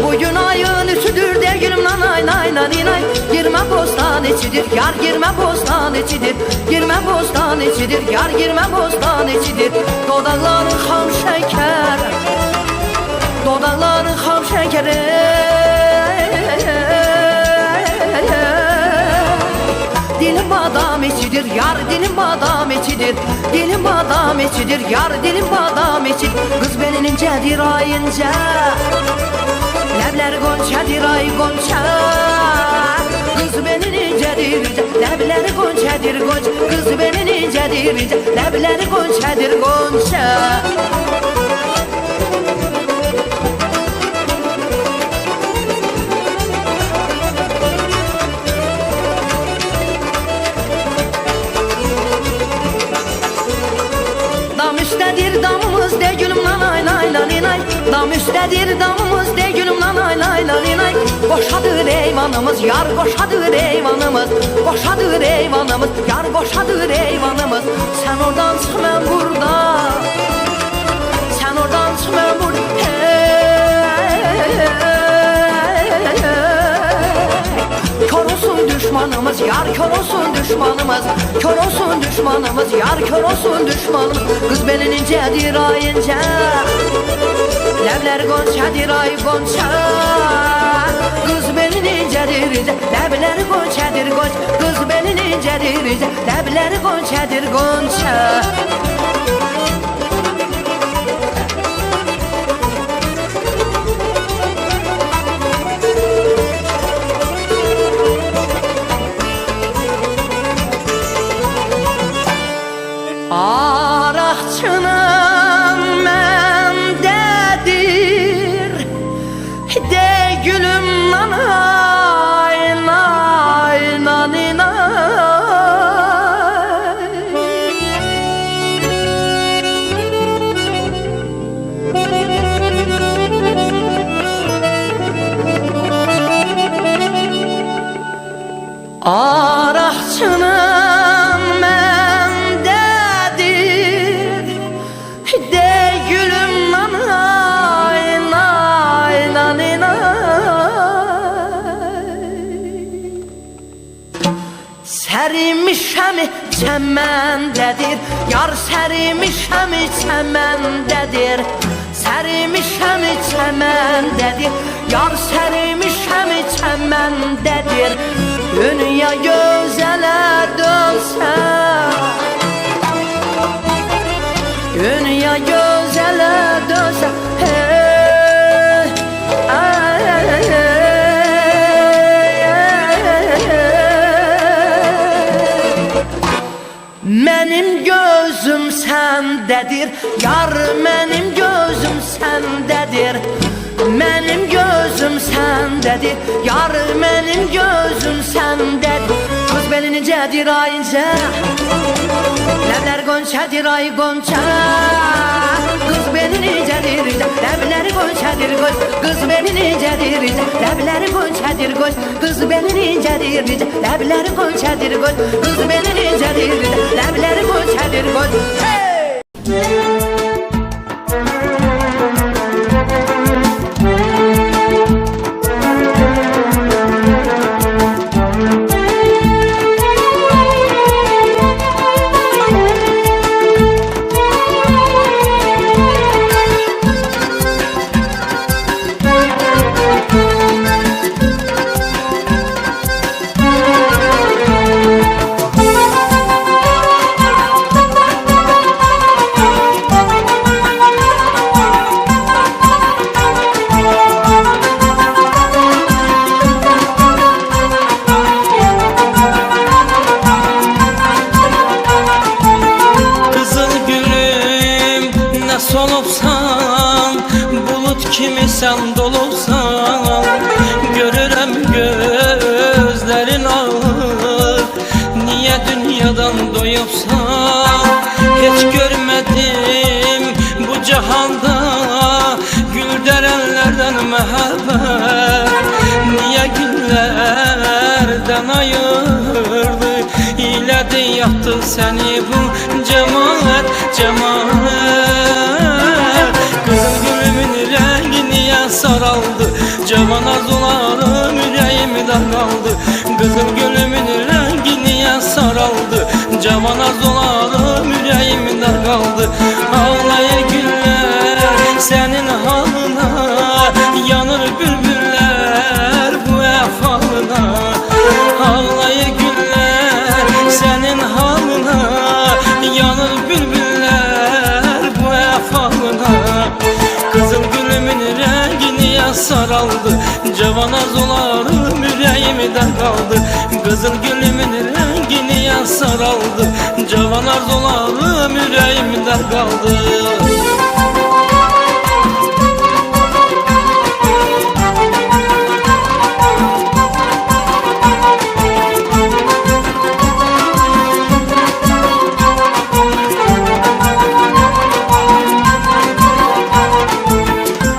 Bugün ayın üçüdür de gülüm nanay nay nay nay. Girme bostan içidir yar girme bostan içidir. Girme bostan içidir yar girme bostan içidir. Dodakların ham şeker, dodakların ham şekeri. Dilim badam içidir yar dilim badam içidir. Dilim badam içidir yar dilim badam içidir. Kız benim incedir ay ince, lebler gonçadır ay gonça. Kız benim incedir ince, lebler gonçadır gonça. Kız benim incedir ince, lebler gonçadır gonça. Dam üstədir damımız de gülüm nanay nay nay nay. Dam üstədir damımız de gülüm nanay nay nay nay. Boşadır eyvanımız yar boşadır eyvanımız. Boşadır eyvanımız yar boşadır eyvanımız. Sen oradan çık ben burada, sen oradan çık ben burada. Kör olsun düşmanımız yar kör olsun düşmanımız. Kör olsun düşmanımız yar kör olsun düşmanımız. Kız belin incedir ay ince, lebler gonçadır ay gonça. Kız belin incedir ince, lebler gonçadır gonça. Kız belin incedir ince, lebler gonçadır gonça. Araqçının məndedir de gülüm nanay nay nay nay. Araqçının məndedir de gülüm nanay nay nay nay. Sərimişəm çəməndədir yar sərimişəm çəməndədir. Sərimişəm çəməndədir yar sərimişəm çəməndədir. Dünya gözələ dönsə, dünya gözələ dönsə, hey, ay, ay, ay, ay. Mənim gözüm səndədir yar mənim gözüm səndədir. Mənim gözüm səndədir yar mənim gözüm səndədir. Kız belin incedir ay ince, lebler gonçadır ay gonça. Kız belin incedir ince, lebler gonçadır gonç. Kız belin incedir ince, lebler gonçadır gonç. Kız belin incedir ince, lebler gonçadır gonç. Kız belin incedir ince, lebler gonçadır gonç. Hey! Solubsan, bulut kimi sen dolubsan. Görürəm gözlerin ağır, niye dünyadan doyubsan? Hiç görmedim bu cahanda gül derenlerden mehabbet. Niye günlerden ayırdı, iledi yattı seni bu cemaat, cemaat. Kızıl gülümün rengi niye saraldı. Cavan arzularım yüreğimde kaldı. Kızıl gülümün rengi niye saraldı? Cavan arzularım yüreğimde kaldı. Ağlayır güller senin halına, yanır bülbüller bu efalına. Ağlayır güller senin halına, yanır bülbüller bu efalına. Kızıl gülümün rengi niye saraldı? Cavan arzularım yüreğimde kaldı. Kızıl gülümün rengi niye saraldı? Cavan arzularım yüreğimde kaldı.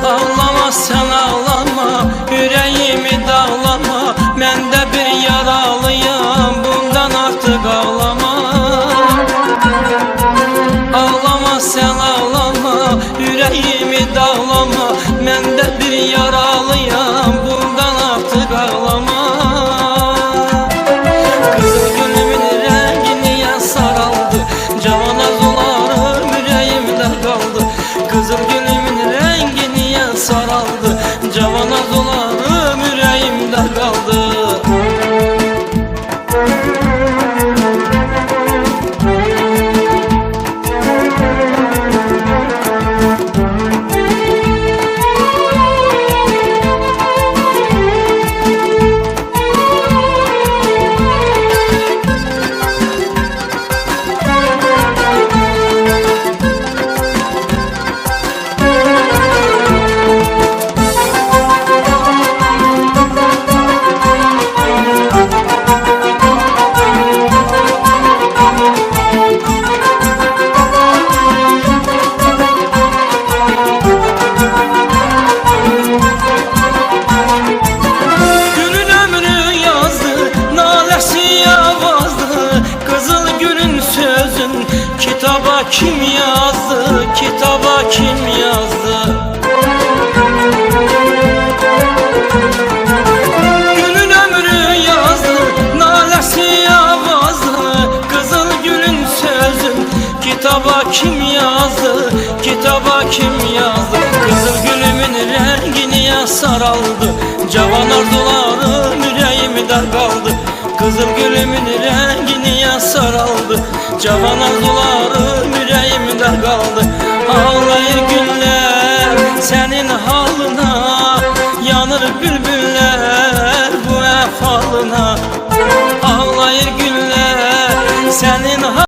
Ağlama sen ağlama, yüreğimi dağlama. Ben de bir yaralıyım, bundan artık ağlama. Ağlama sen ağlama, yüreğimi dağlama. Ben de bir yaralıyım, bundan artık ağlama. Kızıl gülümün rengi niye saraldı? Cavan arzularım yüreğimde kaldı. Kızıl gülümün rengi niye saraldı? Cavan arzularım yüreğimde kaldı. Kitaba kim yazdı? Kitaba kim yazdı? Gülün ömrü yazdı, nalesi avazdı. Kızıl gülün sözün kitaba kim yazdı? Kitaba kim yazdı? Kızıl gülümün rengi niye saraldı? Cavan arzularım yüreğimde kaldı. Kızıl gülümün rengi niye saraldı? Cavan arzularım yüreğimde kaldı. Ağlayır güller senin halına, yanır bülbüller bu efalına. Ağlayır